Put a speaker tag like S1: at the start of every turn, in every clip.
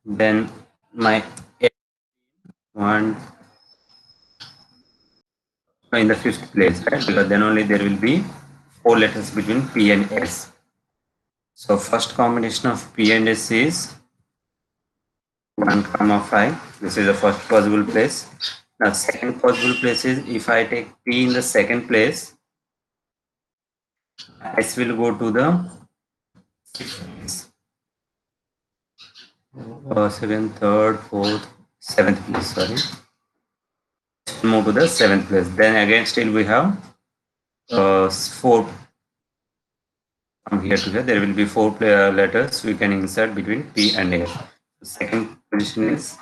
S1: then my one in the fifth place, right? Because then only there will be four letters between P and S. So first combination of P and S is 1 comma 5. This is the first possible place. Now second possible place is if I take P in the second place, S will go to the second, third, fourth, seventh place. Sorry, move to the seventh place. Then again, still we have four from here to here. There will be four letters we can insert between P and S. The second position is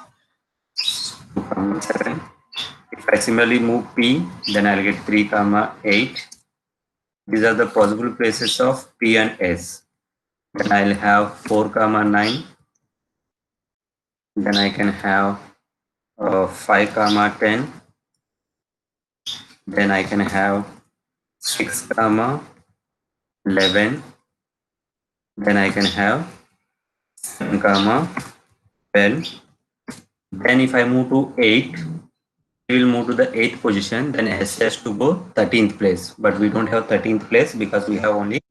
S1: 2 comma 7. If I similarly move P, then I'll get 3 comma 8. These are the possible places of P and S. Then I'll have 4 comma 9. Then I can have 5 comma 10. Then I can have 6 comma 11. Then I can have 7 comma 12. Then if I move to 8, we will move to the 8th position. Then S has to go 13th place. But we don't have 13th place because we have only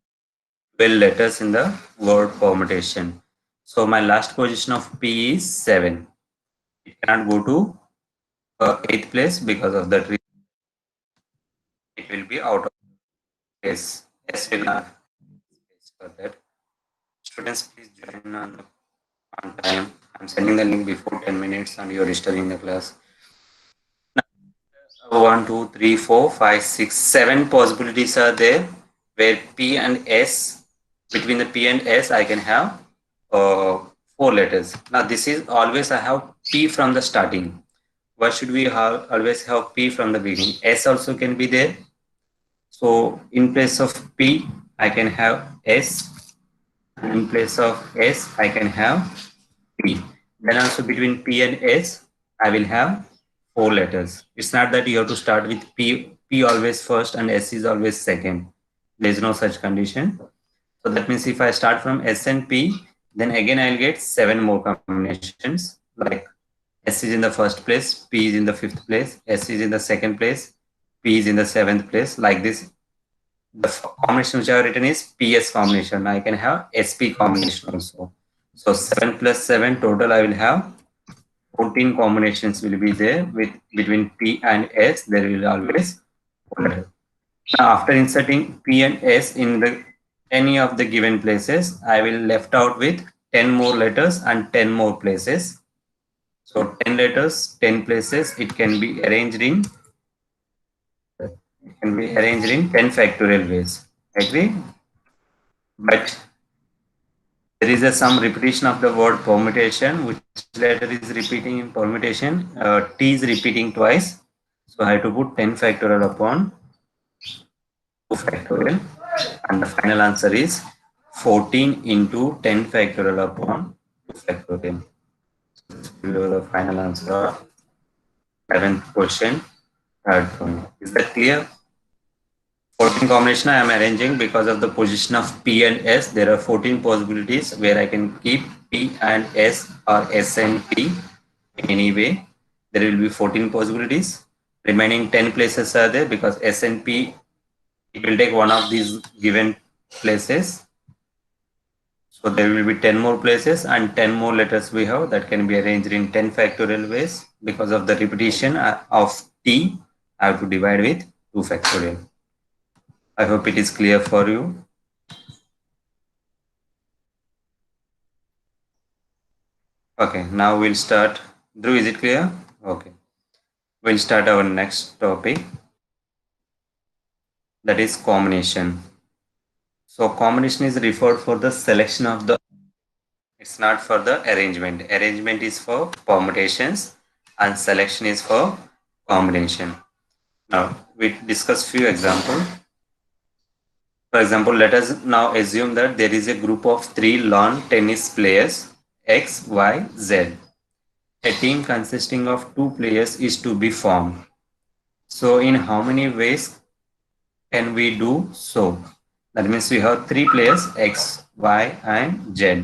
S1: 12 letters in the word permutation. So my last position of P is 7. It cannot go to 8th place because of that reason. It will be out of place. S will not for that. Students, please join on time. I'm sending the link before 10 minutes and you're registering the class. 1, 2, 3, 4, 5, 6, 7 possibilities are there where P and S, between the P and S, I can have 4 letters. Now this is always I have P from the starting. Why should we always have P from the beginning? S also can be there. So in place of P, I can have S. In place of S, I can have P. Then also between P and S, I will have 4 letters. It's not that you have to start with P always first and S is always second. There is no such condition. So that means if I start from S and P, then again I'll get 7 more combinations. Like S is in the first place, P is in the fifth place, S is in the second place, P is in the seventh place. Like this, the combination which I have written is PS combination. I can have SP combination also. So 7 plus 7 total I will have 14 combinations will be there with between P and S. There will always 4 letters. Now after inserting P and S in the any of the given places, I will left out with 10 more letters and 10 more places. So 10 letters, 10 places. It can be arranged in 10 factorial ways. Agree? But there is some repetition of the word permutation. Which letter is repeating in permutation? T is repeating twice. So I have to put 10 factorial upon 2 factorial. And the final answer is 14 into 10 factorial upon 2 factorial. So this will be the final answer of 7th question. Is that clear? 14 combination I am arranging because of the position of P and S. There are 14 possibilities where I can keep P and S or S and P anyway. There will be 14 possibilities. Remaining 10 places are there because S and P, it will take one of these given places. So there will be 10 more places and 10 more letters we have that can be arranged in 10 factorial ways. Because of the repetition of T, I have to divide with 2 factorial. I hope it is clear for you. Okay, now we'll start. Dhruv, is it clear? Okay. We'll start our next topic. That is combination. So combination is referred for the selection of the, it's not for the arrangement. Arrangement is for permutations and selection is for combination. Now we discuss few examples. For example, let us now assume that there is a group of 3 lawn tennis players X, Y, Z. A team consisting of 2 players is to be formed. So in how many ways can we do so? That means we have 3 players X, Y, and Z.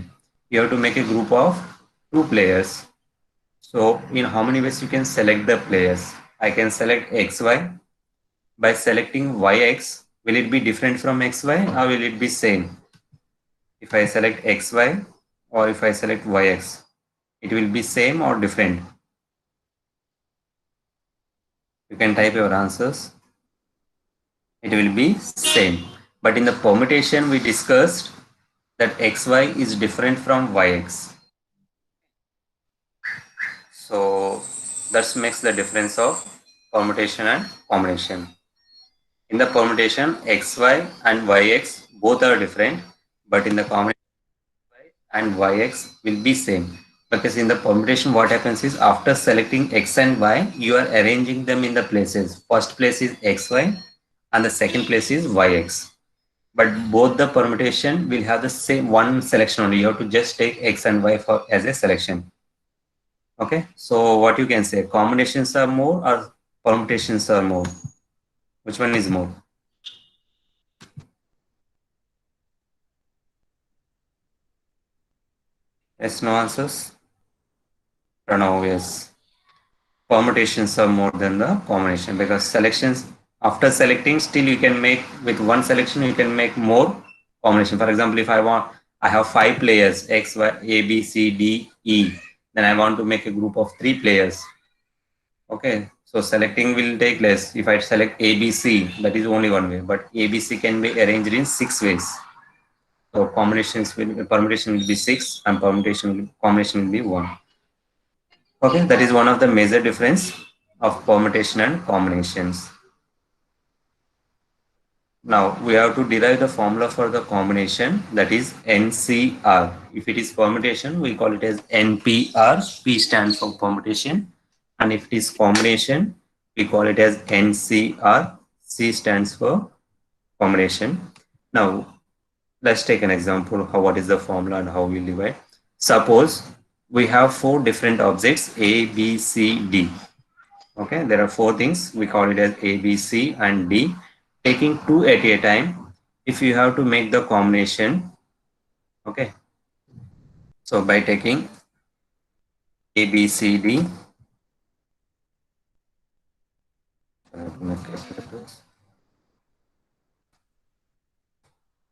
S1: You have to make a group of two players. So in how many ways you can select the players? I can select XY. By selecting YX, will it be different from XY or will it be same? If I select XY or if I select YX, it will be same or different. You can type your answers. It will be same. But in the permutation we discussed that XY is different from YX. So that makes the difference of permutation and combination. In the permutation, XY and YX both are different, but in the combination and yx will be same, because in the permutation what happens is after selecting x and y you are arranging them in the places. First place is xy and the second place is yx, but both the permutation will have the same one selection only. You have to just take x and y for as a selection. Okay, so what you can say, combinations are more or permutations are more? Which one is more? Yes, no answers? Pranav, yes. Permutations are more than the combination, because selections, after selecting, still you can make with one selection you can make more combination. For example, if I have 5 players x y a b c d e, then I want to make a group of 3 players. Okay, so selecting will take less. If I select a b c, that is only one way, but a b c can be arranged in 6 ways. So combinations will permutation will be 6 and combination will be 1. Okay, that is one of the major difference of permutation and combinations. Now we have to derive the formula for the combination, that is NCR. If it is permutation, we call it as NPR. P stands for permutation. And if it is combination, we call it as NCR. C stands for combination. Now let's take an example of what is the formula and how we divide. Suppose we have 4 different objects A, B, C, D. Okay, there are 4 things. We call it as A, B, C, and D. Taking 2 at a time. If you have to make the combination, okay. So by taking A, B, C, D,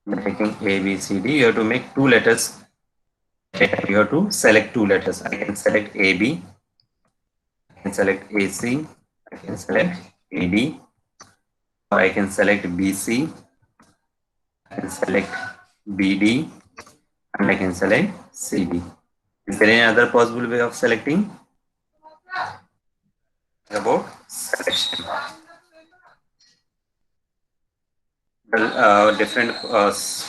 S1: by taking A, B, C, D, you have to make 2 letters. You have to select 2 letters. I can select A, B. I can select A, C. I can select A, D. Or I can select B, C. I can select B, D. And I can select C, D. Is there any other possible way of selecting? About selection. Well, different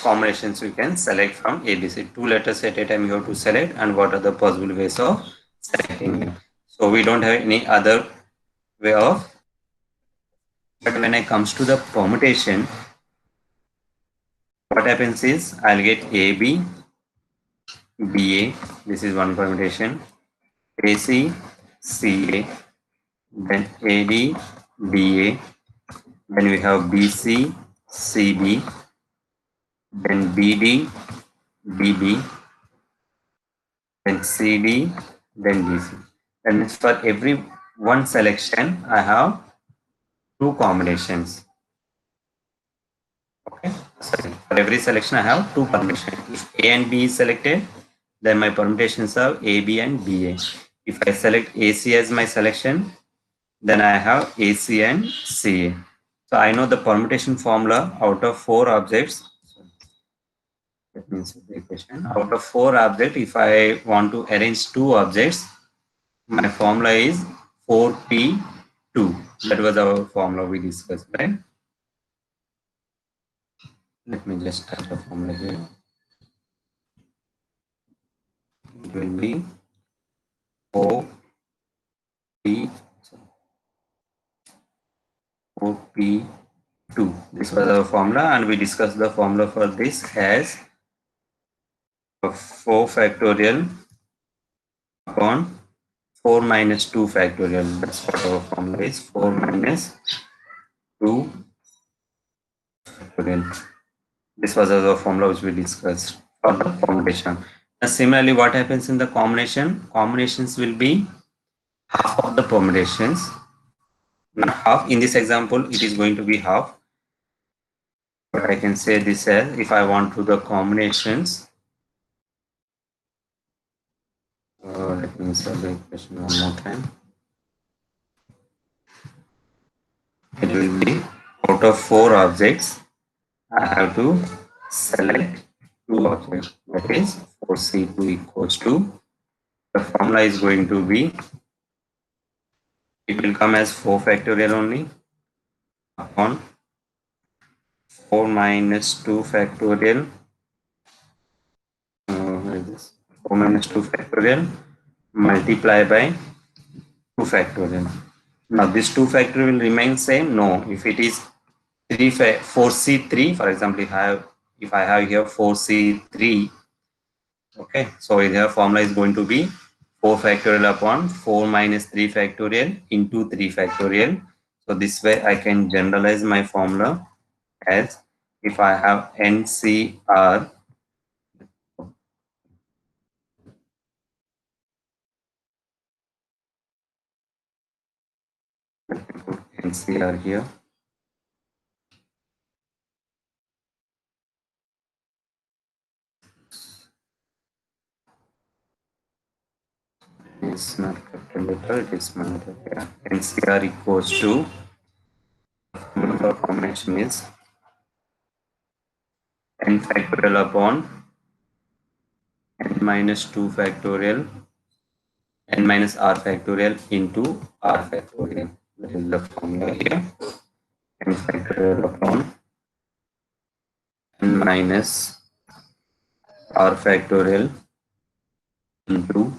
S1: combinations you can select from ABC. 2 letters at a time you have to select, and what are the possible ways of selecting it. So we don't have any other way of. But when it comes to the permutation, what happens is I'll get AB, BA. This is one permutation. AC, CA. Then AD, DA. Then we have BC, CB. Then BD, BB, then CD, then DC. That means for every one selection, I have 2 combinations. Okay, sorry. For every selection, I have 2 permutations. If A and B is selected, then my permutations are A, B, and BA. If I select AC as my selection, then I have AC and CA. So I know the permutation formula out of 4 objects. That means the equation out of 4 objects, if I want to arrange 2 objects, my formula is 4P2. That was our formula we discussed, right? Let me just type the formula here. It will be 4P2. This was our formula, and we discussed the formula for this as 4 factorial upon 4 minus 2 factorial. That's what our formula is, 4 minus 2 factorial. This was our formula which we discussed for the permutation. Similarly, what happens in the combination? Combinations will be half of the permutations. Not half. In this example, it is going to be half. But I can say this as if I want to the combinations. Let me solve the equation one more time. It will be out of 4 objects, I have to select 2 objects. That is 4C2 equals to, the formula is going to be, it will come as 4 factorial only upon 4 minus 2 factorial. What is this? 4 minus 2 factorial multiply by 2 factorial. Now this 2 factorial will remain same. No, if it is 4C3, for example, if I have here 4C3, okay, so the formula is going to be 4 factorial upon 4 minus 3 factorial into 3 factorial. So this way I can generalize my formula as, if I have NCR, NCR here, it's not capital letter, it is small letter. Yeah. NCR equals to, formula for combination is n factorial upon n minus 2 factorial n minus r factorial into r factorial. That is the formula here. N factorial upon n minus r factorial into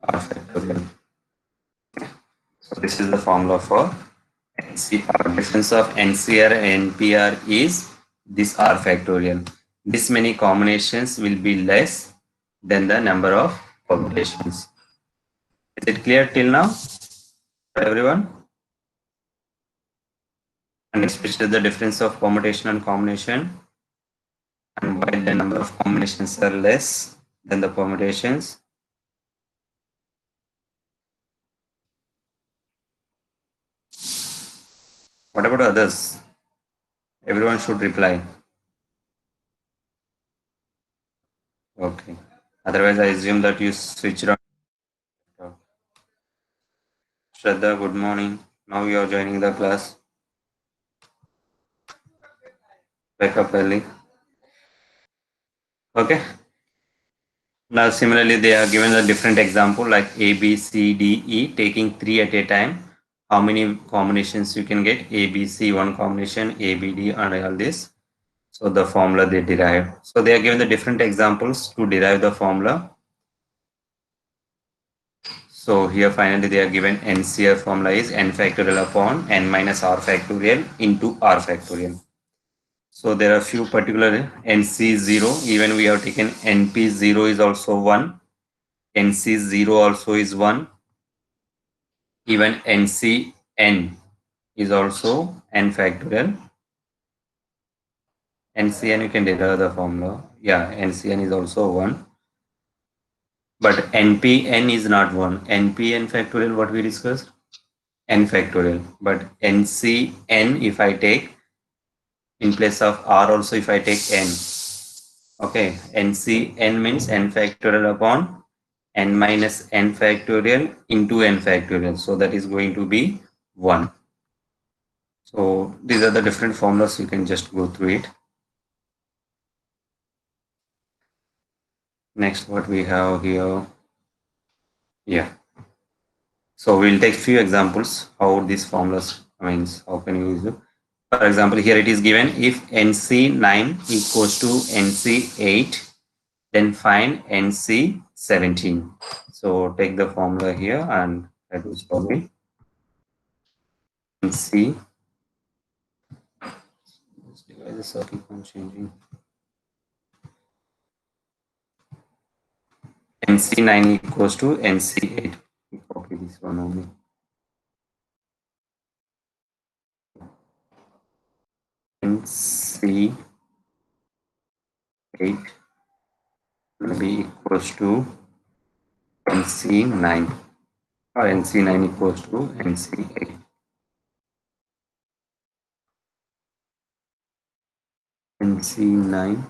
S1: r factorial. So this is the formula for NCR. Difference of NCR and NPR is this r factorial. This many combinations will be less than the number of permutations. Is it clear till now for everyone? And especially the difference of permutation and combination, and why the number of combinations are less than the permutations. What about others? Everyone should reply. Okay. Otherwise, I assume that you switched on. Shraddha, good morning. Now you are joining the class. Wake up early. Okay. Now, similarly, they are given a different example like A, B, C, D, E, taking 3 at a time. How many combinations you can get? A, B, C, one combination, A, B, D, and all this. So the formula they derive. So they are given the different examples to derive the formula. So here finally they are given NCR formula is n factorial upon n minus r factorial into r factorial. So there are few particular NC0, even we have taken NP0 is also 1, NC0 also is 1, even NCN is also n factorial. NCN you can derive the formula. Yeah, NCN is also 1. But NPN is not 1. NPN factorial, what we discussed? N factorial. But NCN, if I take, in place of R also if I take N. Okay, NCN means N factorial upon N minus N factorial into N factorial. So that is going to be 1. So these are the different formulas. You can just go through it. Next, what we have here. Yeah. So we'll take few examples how these formulas, how can you use it. For example, here it is given if NC9 equals to NC8, then find NC17. So take the formula here and try to solve it. NC, this device is keep on changing. NC9 equals to NC8. Copy this one only. NC8 equals to NC9 or NC9 equals to NC8. NC9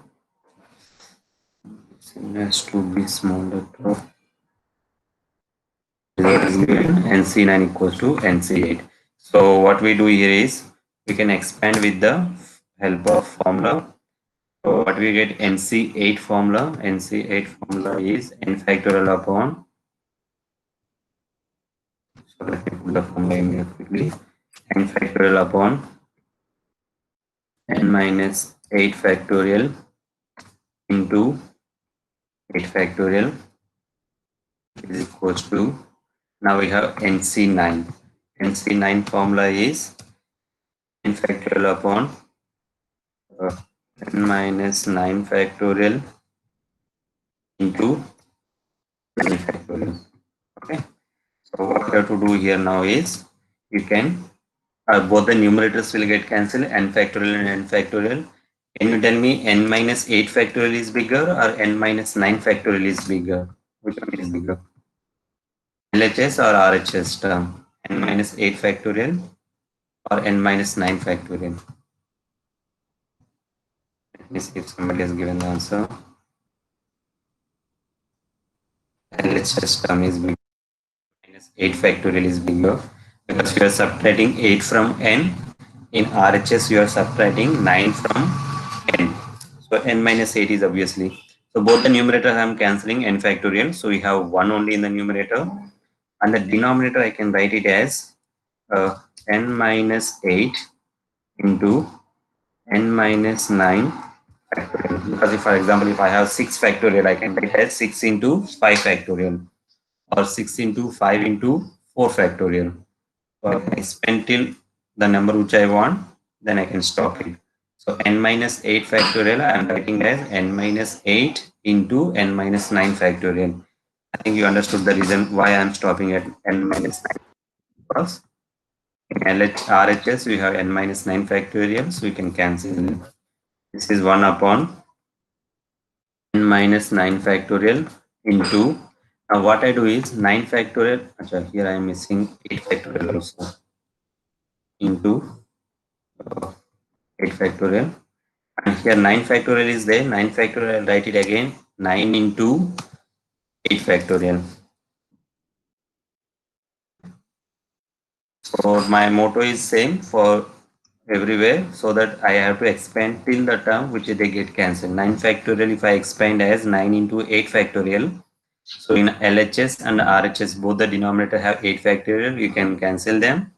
S1: has to be smaller. NC9 equals to NC8. So what we do here is we can expand with the help of formula. So what we get, NC8 formula. NC8 formula is n factorial upon. So let me put the formula in here quickly. N factorial upon n minus 8 factorial into 8 factorial is equals to, now we have NC9. NC9 formula is n factorial upon n minus 9 factorial into 9 factorial. Okay. So what you have to do here now is you can both the numerators will get cancelled, n factorial and n factorial. Can you tell me n minus 8 factorial is bigger or n minus 9 factorial is bigger? Which one is bigger? LHS or RHS term? N minus 8 factorial or n minus 9 factorial? Let me see if somebody has given the answer. LHS term is bigger. Minus 8 factorial is bigger because you are subtracting 8 from n. In RHS, you are subtracting 9 from n. So n minus 8 is obviously. So both the numerator I am cancelling n factorial. So we have 1 only in the numerator. And the denominator I can write it as n minus 8 into n minus 9 factorial. Because if, for example, if I have 6 factorial, I can write as 6 into 5 factorial or 6 into 5 into 4 factorial. So I spend till the number which I want, then I can stop it. So n minus 8 factorial, I am writing as n minus 8 into n minus 9 factorial. I think you understood the reason why I am stopping at n minus 9. Because in RHS, we have n minus 9 factorial, so we can cancel it. This is 1 upon n minus 9 factorial into, now what I do is 9 factorial, here I am missing 8 factorial also, into 8 factorial, and here 9 factorial is there, 9 factorial, I'll write it again, 9 into 8 factorial. So my motto is same for everywhere, so that I have to expand till the term which they get cancelled. 9 factorial, if I expand as 9 into 8 factorial, so in LHS and RHS, both the denominator have 8 factorial, you can cancel them.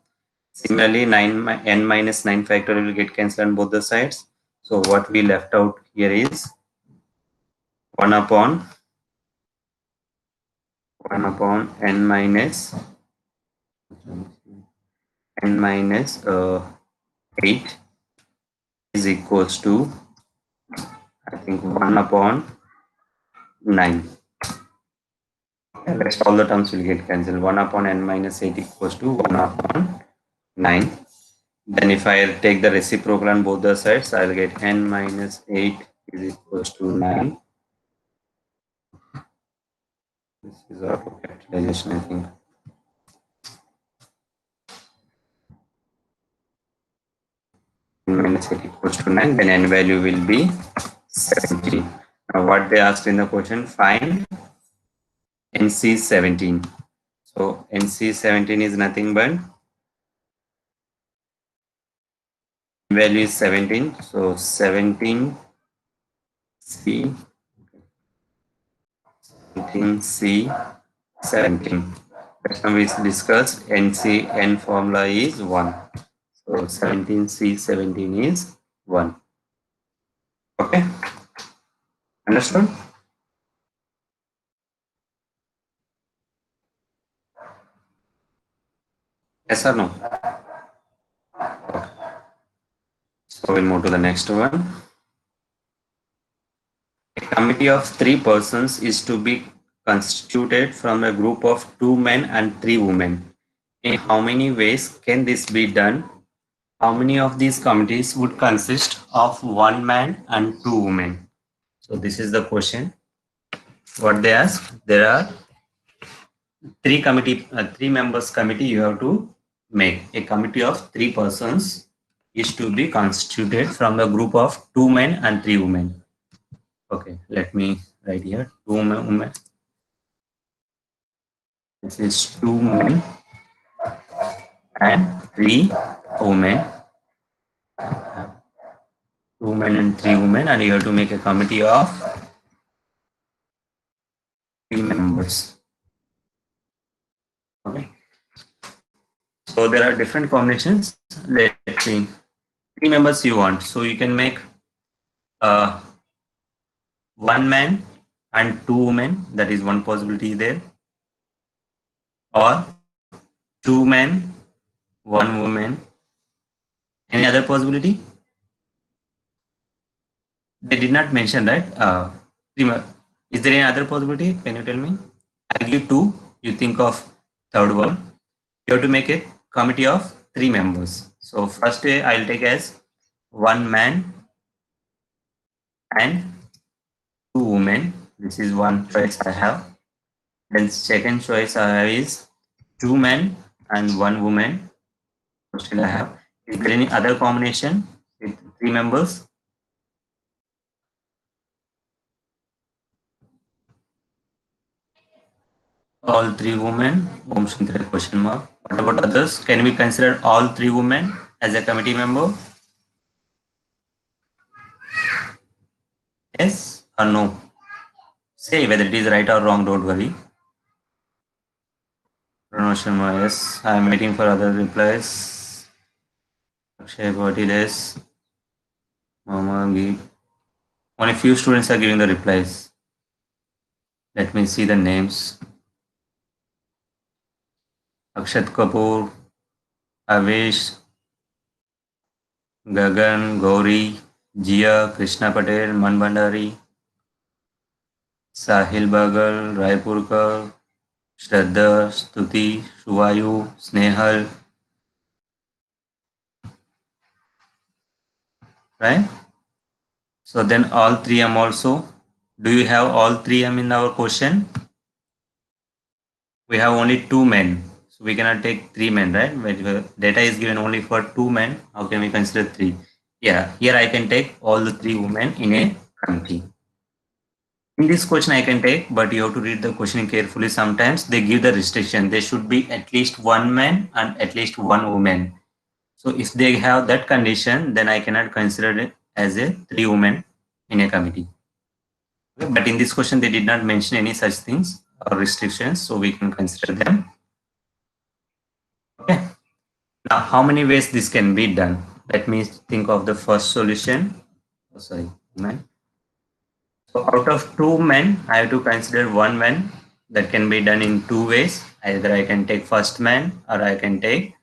S1: Similarly, n minus 9 factorial will get cancelled on both the sides. So what we left out here is 1 upon n minus 8 is equals to, I think, 1 upon 9. Rest all the terms will get cancelled. 1 upon n minus 8 equals to 1 upon 9. Then if I take the reciprocal on both the sides, I'll get n minus 8 is equals to 9. This is auto capitalization, I think. N minus 8 equals to 9, then n value will be 17. Now what they asked in the question, find NC17. So NC17 is nothing but value is 17. So 17C 17. That's when we discussed NCN formula is 1. So 17C17 is 1. Okay. Understood? Yes or no? Okay. So we'll move to the next one. A committee of 3 persons is to be constituted from a group of 2 men and 3 women. In how many ways can this be done? How many of these committees would consist of 1 man and 2 women? So this is the question. what they ask, there are three members committee you have to make. A committee of 3 persons is to be constituted from the group of 2 men and 3 women. Okay, let me write here 2 women. This is 2 men and 3 women. 2 men and 3 women, and you have to make a committee of 3 members. Okay. So there are different combinations. Let's see. 3 members you want. So you can make 1 man and 2 women. That is one possibility there. Or 2 men, 1 woman. Any other possibility? They did not mention, right? Is there any other possibility? Can you tell me? I give 2. You think of third one. You have to make a committee of 3 members. So first I'll take as 1 man and 2 women. This is one choice I have. Then second choice I have is 2 men and 1 woman. Still I have. Is there any other combination with 3 members? All 3 women. Question mark. What about others? Can we consider all 3 women as a committee member? Yes or no? Say whether it is right or wrong. Don't worry. Promotion, yes. I am waiting for other replies. Akshay Patil, yes. Mama, only few students are giving the replies. Let me see the names. Akshat Kapoor, Avesh, Gagan, Gauri, Jia, Krishna Patel, Man Bhandari, Sahil Bagal, Raipurkar, Shraddha, Stuti, Shuvayu, Snehal, right? So then all 3M also. Do you have all 3M in our question? We have only 2 men. So we cannot take 3 men, right? When data is given only for 2 men, how can we consider 3? Yeah, here I can take all the 3 women in a committee. In this question I can take, but you have to read the question carefully. Sometimes they give the restriction. There should be at least 1 man and at least 1 woman. So if they have that condition, then I cannot consider it as a 3 women in a committee. Okay? But in this question, they did not mention any such things or restrictions, so we can consider them. Okay. Now, how many ways this can be done? Let me think of the first solution. Oh, sorry, man. So out of 2 men, I have to consider 1 man. That can be done in 2 ways. Either I can take first man or I can take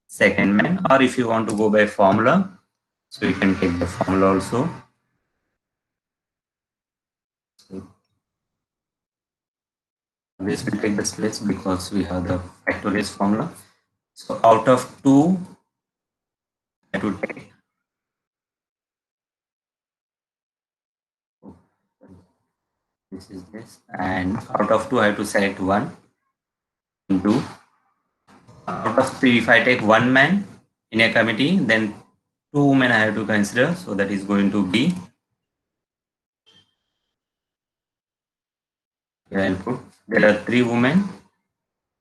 S1: second man. Or if you want to go by formula, so you can take the formula also. So this will take this place because we have the factorial formula. So out of 2, I have to take this is this, and out of 2 I have to select 1 and 2. Out of 3, if I take 1 man in a committee, then 2 women I have to consider, so that is going to be, here I'll put, there are 3 women,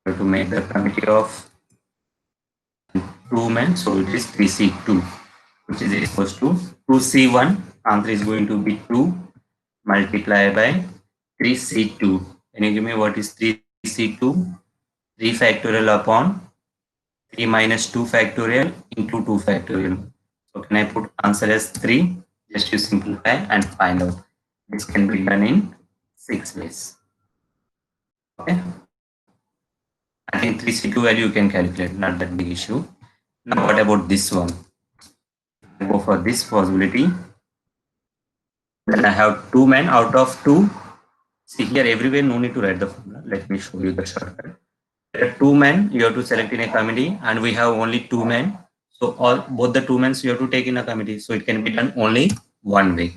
S1: I have to make the committee of 2 men, so it is 3C2, which is equals to 2C1, answer is going to be 2 multiplied by 3C2. Can you give me what is 3C2? 3 factorial upon 3 minus 2 factorial into 2 factorial. So can I put answer as 3? Just you simplify and find out. This can be done in 6 ways. Okay. I think 3C2 value you can calculate, not that big issue. Now what about this one? Go for this possibility. Then I have 2 men out of 2. See here everywhere no need to write the formula. Let me show you the shortcut. There are 2 men you have to select in a committee, and we have only 2 men. So all both the 2 men you have to take in a committee. So it can be done only one way.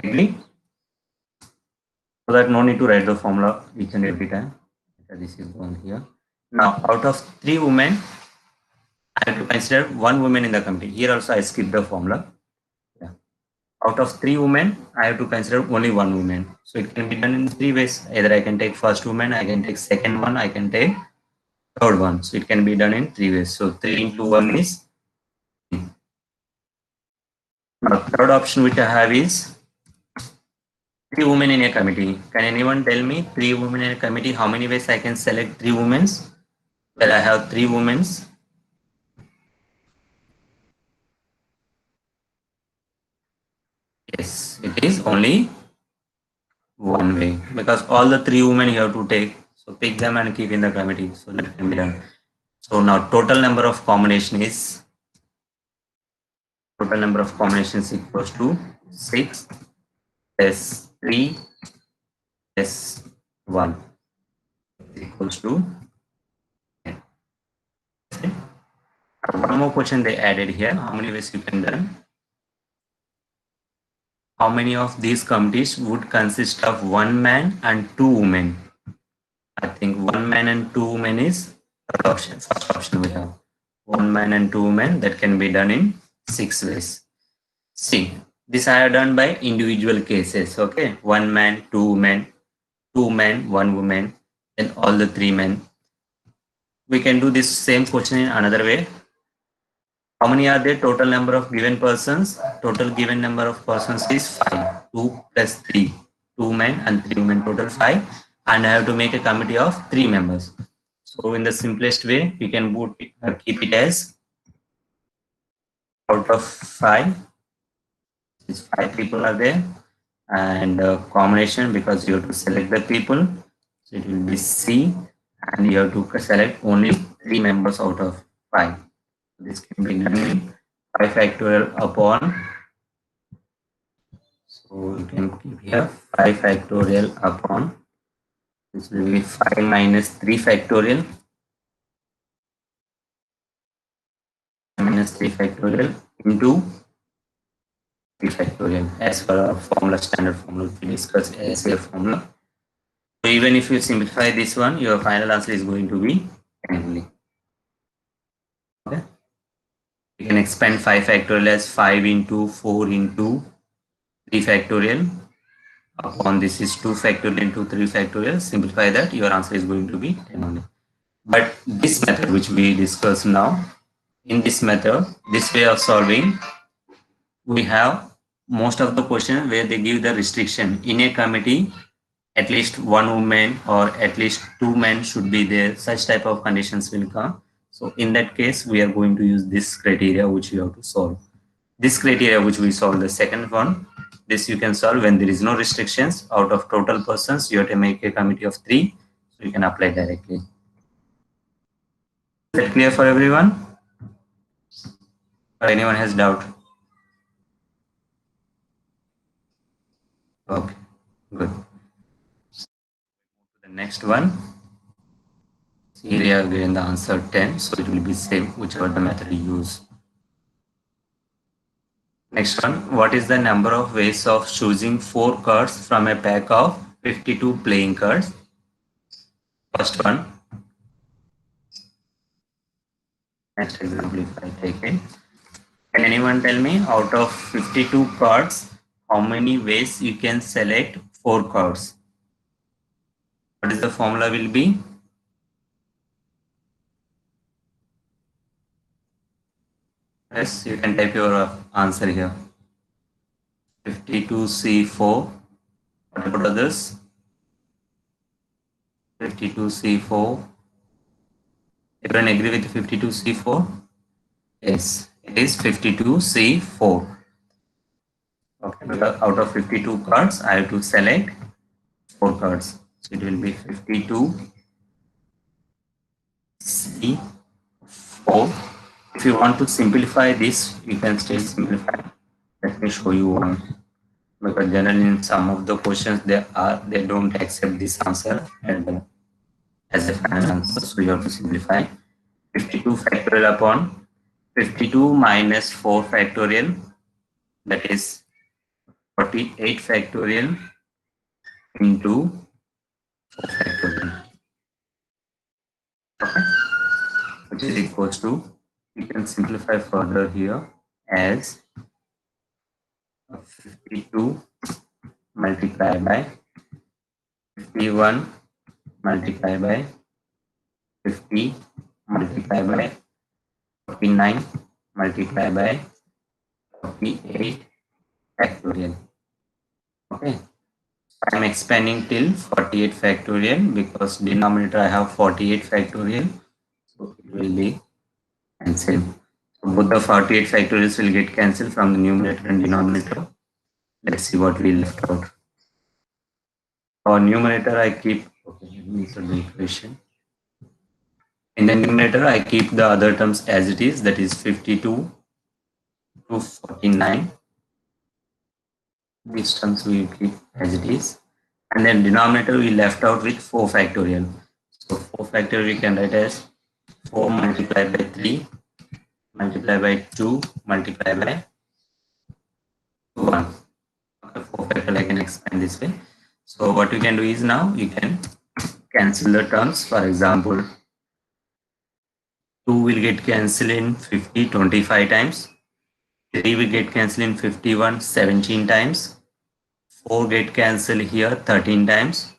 S1: Agree? So that no need to write the formula each and every time. This is going here. Now, out of 3 women, I have to consider 1 woman in the committee. Here also I skip the formula. Yeah. Out of 3 women, I have to consider only 1 woman. So it can be done in 3 ways. Either I can take first woman, I can take second one, I can take third one. So it can be done in 3 ways. So 3 into 1 is 3. Now third option which I have is 3 women in a committee. Can anyone tell me 3 women in a committee? How many ways I can select 3 women? Well, I have 3 women. Yes, it is only one way because all the 3 women you have to take. So pick them and keep in the committee. So that can be done. So now total number of combinations equals to 6 plus 3 plus 1 equals to 10. One more question they added here. How many ways you can done? How many of these committees would consist of 1 man and 2 women? I think 1 man and 2 women is third option. First option we have 1 man and 2 women. That can be done in 6 ways. See, this I have done by individual cases. Okay, 1 man, 2 women, 2 men, 1 woman, then all the 3 men. We can do this same question in another way. How many are there? Total number of given persons. Total given number of persons is 5. 2 plus 3. 2 men and 3 women, total 5. And I have to make a committee of 3 members. So in the simplest way, we can keep it as out of 5. 5 people are there. And combination, because you have to select the people. So it will be C. And you have to select only 3 members out of 5. This can be done 5 factorial upon, so you can keep here 5 factorial upon, this will be 5 minus 3 factorial, into 3 factorial as per our formula, standard formula we discussed as a formula. So even if you simplify this one, your final answer is going to be 10 only. Okay. You can expand 5 factorial as 5 into 4 into 3 factorial upon this is 2 factorial into 3 factorial. Simplify that, your answer is going to be 10 only. But this method which we discussed now, in this method, this way of solving, we have most of the questions where they give the restriction. In a committee, at least 1 woman or at least 2 men should be there. Such type of conditions will come. So in that case, we are going to use this criteria which you have to solve. This criteria which we solve, the second one, this you can solve when there is no restrictions. Out of total persons, you have to make a committee of 3. So you can apply directly. Is that clear for everyone? Or anyone has doubt? Okay, good. The next one. Here we have given the answer 10, so it will be same whichever the method you use. Next one, what is the number of ways of choosing 4 cards from a pack of 52 playing cards? First one. Next example, if I take it. Can anyone tell me out of 52 cards, how many ways you can select 4 cards? What is the formula will be? Yes, you can type your answer here. 52C4. What about others? 52C4. Everyone agree with 52C4? Yes, it is 52C4. Okay, out of 52 cards, I have to select 4 cards. So it will be 52C4. If you want to simplify this, you can still simplify. Let me show you one. Because generally in some of the questions they don't accept this answer and as a final answer, so you have to simplify. 52 factorial upon 52 minus 4 factorial, that is 48 factorial, into 4 factorial. Okay, which is equals to, you can simplify further here as 52 multiplied by 51 multiplied by 50 multiplied by 49 multiplied by 48 factorial. Okay, I'm expanding till 48 factorial because denominator I have 48 factorial, so it will be cancelled. So both the 48 factorials will get cancelled from the numerator and denominator. Let's see what we left out. For numerator, I keep, okay, let me insert the equation. In the numerator, I keep the other terms as it is, that is 52 to 49. These terms we keep as it is. And then denominator we left out with 4 factorial. So 4 factorial we can write as 4 multiplied by 3 multiplied by 2 multiplied by 1. Okay, 4 factorial I can expand this way. So what you can do is now you can cancel the terms. For example, 2 will get cancelled in 50 25 times. 3 will get cancelled in 51 17 times. 4 get cancelled here 13 times.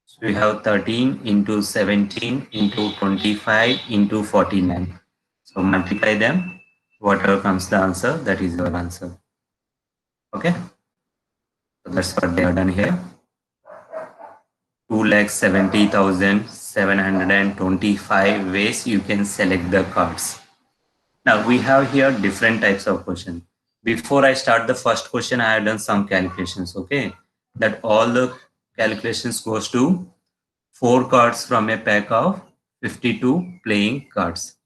S1: So we have 13 into 17 into 25 into 49. So multiply them. Whatever comes the answer, that is your answer. Okay. So that's what they have done here. 2,70,725 ways you can select the cards. Now we have here different types of questions. Before I start the first question, I have done some calculations. Okay. That all the calculations goes to 4 cards from a pack of 52 playing cards.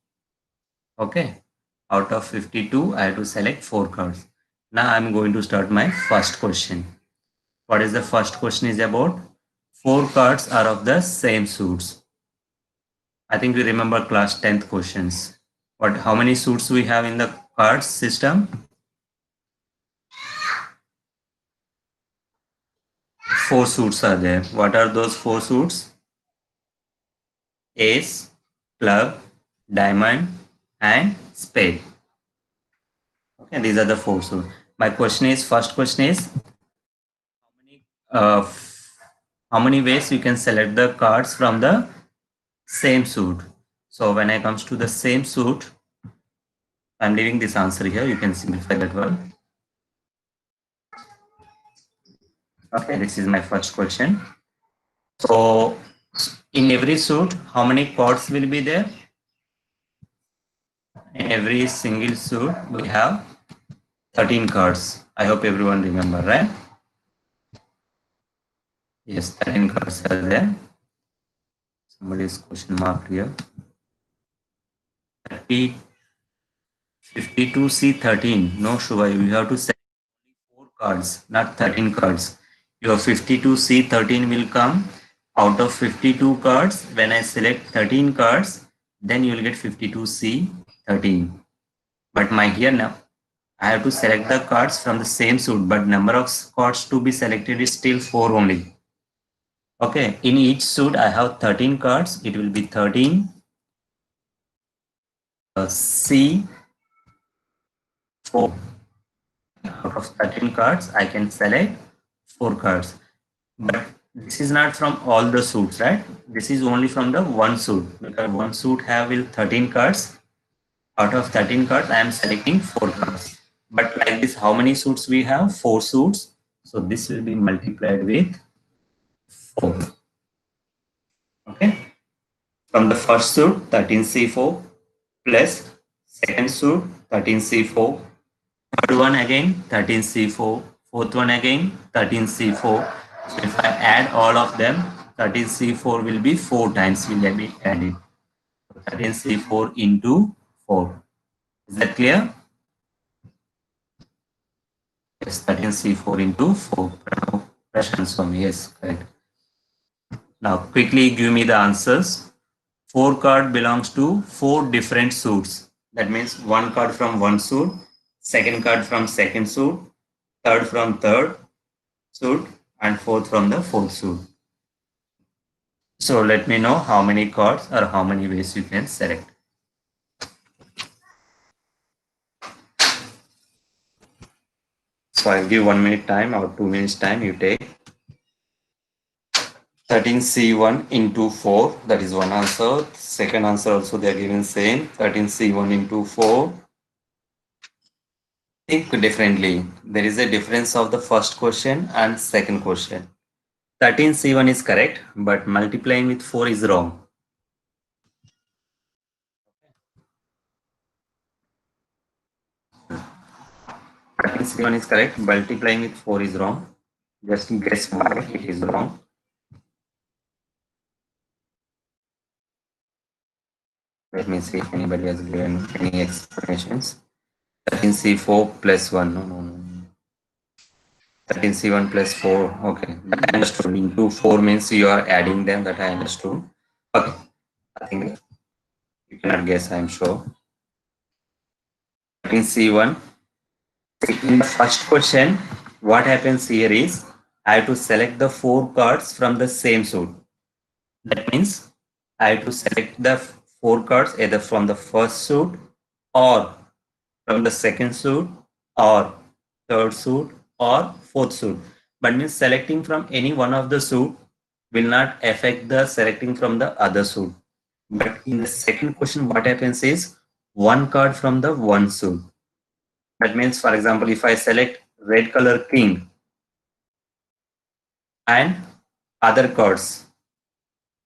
S1: Okay, out of 52 I have to select 4 cards. Now I'm going to start my first question. What is the first question is about? 4 cards are of the same suits. I think we remember class 10th questions. How many suits we have in the cards system? 4 suits are there. What are those 4 suits? Ace, club, diamond, and spade. Okay, these are the 4 suits. My question is, first question is, how many ways you can select the cards from the same suit? So when I comes to the same suit, I'm leaving this answer here. You can simplify that one. Okay, this is my first question. So in every suit, how many cards will be there? In every single suit, we have 13 cards. I hope everyone remember, right? Yes, 13 cards are there. Somebody's question marked here. 52C13. No, Shubha, you have to select 4 cards, not 13 cards. Your 52C13 will come out of 52 cards. When I select 13 cards, then you will get 52C13. But my here now, I have to select the cards from the same suit, but number of cards to be selected is still 4 only. Okay, in each suit I have 13 cards. It will be 13 C4. Out of 13 cards, I can select 4 cards. But this is not from all the suits, right? This is only from the one suit, because one suit have 13 cards. Out of 13 cards, I am selecting 4 cards. But like this, how many suits we have? 4 suits. So this will be multiplied with 4. Okay. From the first suit, 13C4 plus second suit, 13C4. Third one again, 13C4. Fourth one again, 13C4. So if I add all of them, 13C4 will be 4 times will be added. 13C4 into 4. Is that clear? Yes, 13C4 into 4. Yes, correct. Now quickly give me the answers. 4 card belongs to 4 different suits. That means 1 card from one suit, second card from second suit, third from third suit, and 4 from the fourth suit. So let me know how many cards or how many ways you can select. So I'll give 1 minute time or 2 minutes time. You take 13C1 into 4. That is one answer. Second answer also they are given same. 13C1 into 4. Think differently. There is a difference of the first question and second question. 13C1 is correct, but multiplying with 4 is wrong. 13C1 is correct, multiplying with 4 is wrong. Just guess why it is wrong. Let me see if anybody has given any explanations. 13C4 plus 1. No. 13C1 plus 4. Okay, that I understood. Into 4 means you are adding them. That I understood. Okay, I think you cannot guess, I'm sure. 13C1. In the first question, what happens here is I have to select the 4 cards from the same suit. That means I have to select the 4 cards either from the first suit or from the second suit or third suit or fourth suit. But means selecting from any one of the suit will not affect the selecting from the other suit. But in the second question, what happens is one card from the one suit. That means, for example, if I select red color king and other cards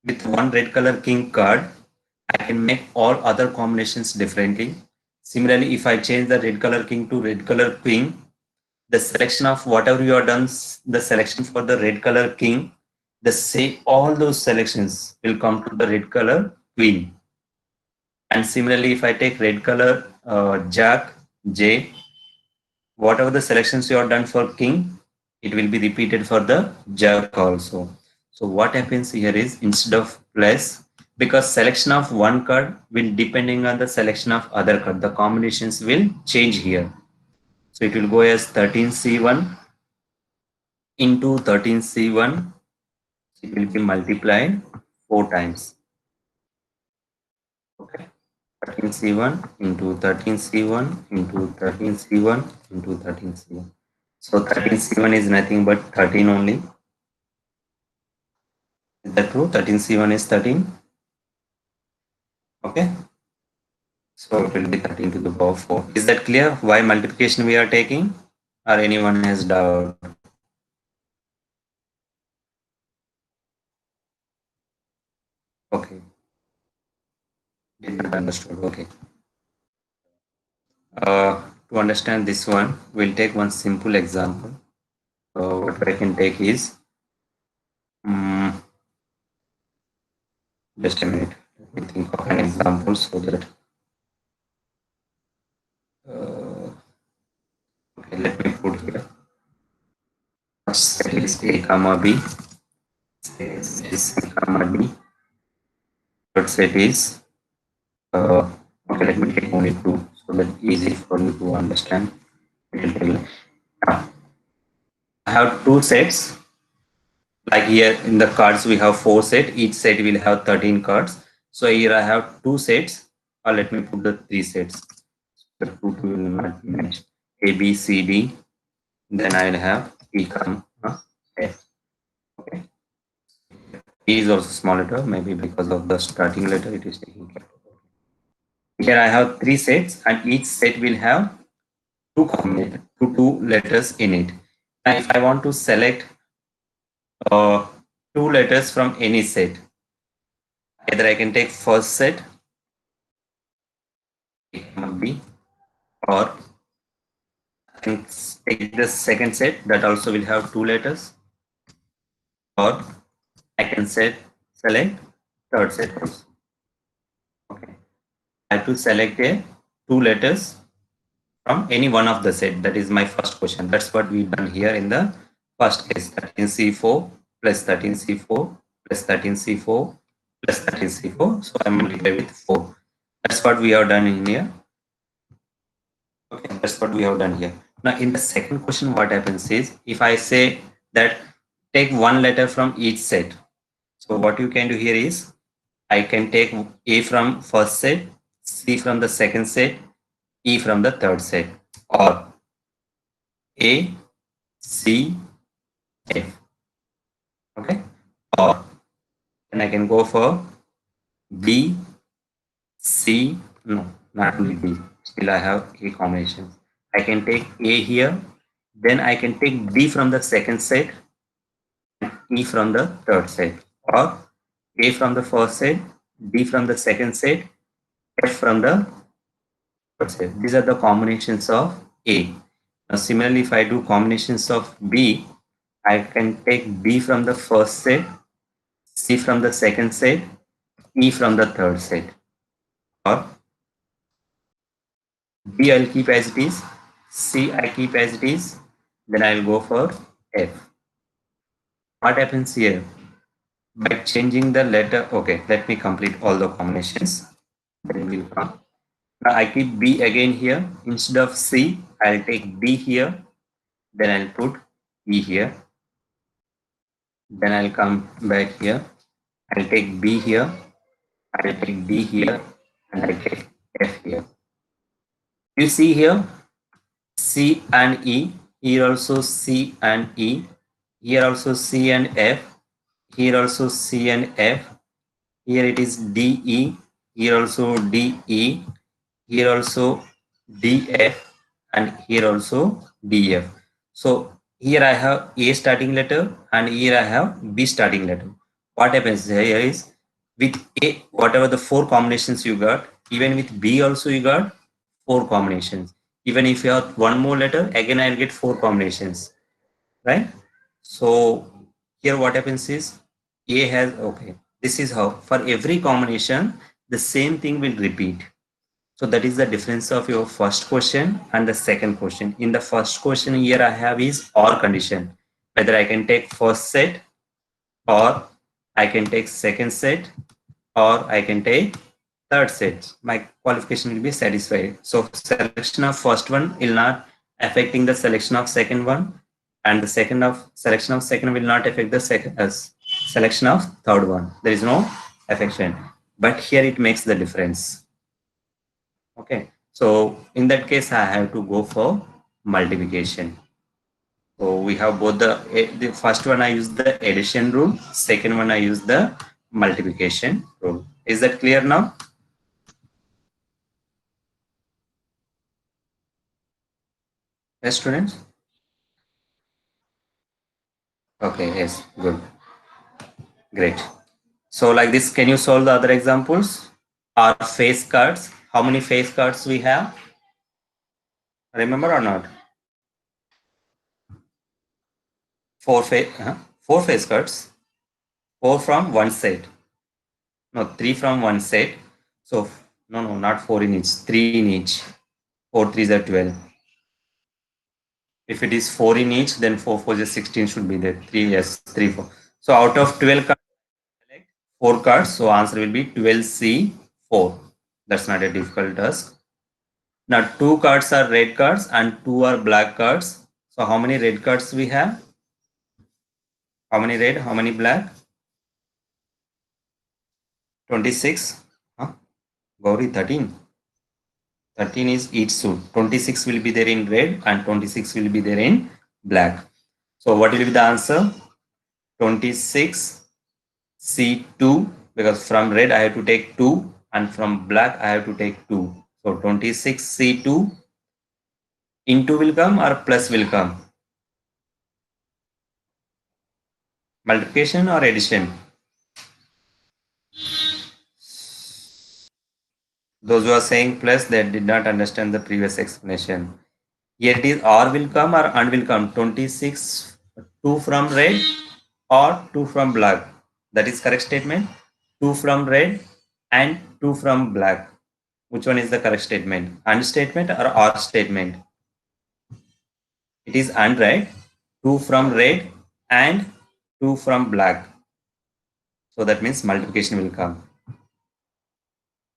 S1: with one red color king card, I can make all other combinations differently. Similarly, if I change the red color king to red color queen, the selection of whatever you have done, the selection for the red color king, the say all those selections will come to the red color queen. And similarly, if I take red color jack, J, whatever the selections you have done for king, it will be repeated for the jack also. So what happens here is instead of plus, because selection of one card will depending on the selection of other card, the combinations will change here. So it will go as 13C1 into 13C1. It will be multiplied 4 times. Okay. 13C1 into 13C1 into 13C1 into 13C1. So 13C1 is nothing but 13 only. Is that true? 13C1 is 13. Okay. So it will be 13 to the power 4. Is that clear why multiplication we are taking? Or anyone has doubt? Okay. Didn't understood. Okay. To understand this one, we'll take one simple example. What I can take is just a minute. Let me think of an example so that. Okay, let me put here. First set is A comma B. Set is C comma D. Third set is okay. Let me take only two so that easy for you to understand. Now, I have two sets. Like here in the cards, we have 4 sets. Each set will have 13 cards. So here I have 2 sets. Or let me put the 3 sets. The 2 will not match. A, B, C, D. Then I will have E, comma F. Okay. E is also small letter, maybe because of the starting letter it is taking care of. Here I have 3 sets and each set will have two letters in it. Now if I want to select 2 letters from any set, either I can take first set B or I can take the second set that also will have 2 letters, or I can select third set also. Okay. I have to select a 2 letters from any one of the set. That is my first question. That's what we've done here in the first case. 13C4 plus 13C4 plus 13C4 plus 13C4. So I'm multiplied with 4. That's what we have done in here. Okay, that's what we have done here. Now in the second question, what happens is if I say that take one letter from each set. So what you can do here is I can take A from first set, C from the second set, E from the third set, or A, C, F. Okay, or then I can go for B, C, no, not only B. Still I have A combinations. I can take A here, then I can take B from the second set, E from the third set, or A from the first set, D from the second set, F from the third set. These are the combinations of A. Now, similarly, if I do combinations of B, I can take B from the first set, C from the second set, E from the third set, or B I'll keep as it is, C I keep as it is, then I'll go for F. What happens here? By changing the letter, okay, let me complete all the combinations. Then we'll come. Now I keep B again here. Instead of C, I'll take B here. Then I'll put E here. Then I'll come back here. I'll take B here. I'll take D here. And I'll take F here. You see here, C and E. Here also C and E. Here also C and F. Here also C and F. Here it is DE. Here also DE. Here also DF, and here also DF. So here I have A starting letter and here I have B starting letter. What happens here is with A, whatever the four combinations you got, even with B also you got four combinations. Even if you have one more letter, again I'll get four combinations, right? So here what happens is A has, okay, this is how for every combination the same thing will repeat. So that is the difference of your first question and the second question. In the first question here I have is OR condition. Whether I can take first set or I can take second set or I can take third set. My qualification will be satisfied. So selection of first one will not affecting the selection of second one, and the selection of second will not affect the second selection of third one. There is no affection. But here it makes the difference. Okay, so in that case, I have to go for multiplication. So we have both the first one I use the addition rule, second one I use the multiplication rule. Is that clear now? Yes, students? Okay, yes, good. Great. So like this, can you solve the other examples? Our face cards, how many face cards we have? Remember or not? Four face cards, four from one set. No, three from one set. So no, not four in each, three in each. Four threes are 12. If it is four in each, then four fours is 16 should be there. Three, yes, three, four. So out of 12 cards, select four cards. So answer will be 12C4. That's not a difficult task. Now two cards are red cards and two are black cards. So how many red cards we have? How many red? How many black? 26. Huh? Gauri, 13. 13 is each suit. 26 will be there in red and 26 will be there in black. So what will be the answer? 26 C2, because from red I have to take 2 and from black I have to take 2. So 26 C2 into will come or plus will come? Multiplication or addition? Those who are saying plus, they did not understand the previous explanation. Here it is or will come or and will come. 26, 2 from red or 2 from black. That is correct statement. 2 from red and 2 from black. Which one is the correct statement? And statement or statement? It is and, right? 2 from red and 2 from black. So that means multiplication will come.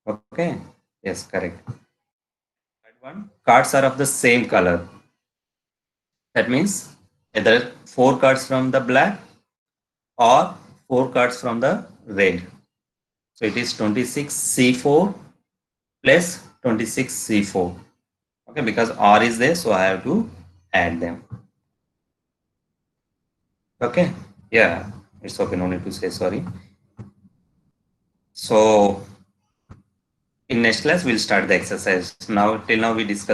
S1: Okay. Yes, correct. Third one, cards are of the same color. That means either 4 cards from the black or 4 cards from the red. So it is 26C4 plus 26C4. Okay, because R is there, so I have to add them. Okay, yeah, it's okay, no need to say sorry. So in next class we'll start the exercise. Now till now we discussed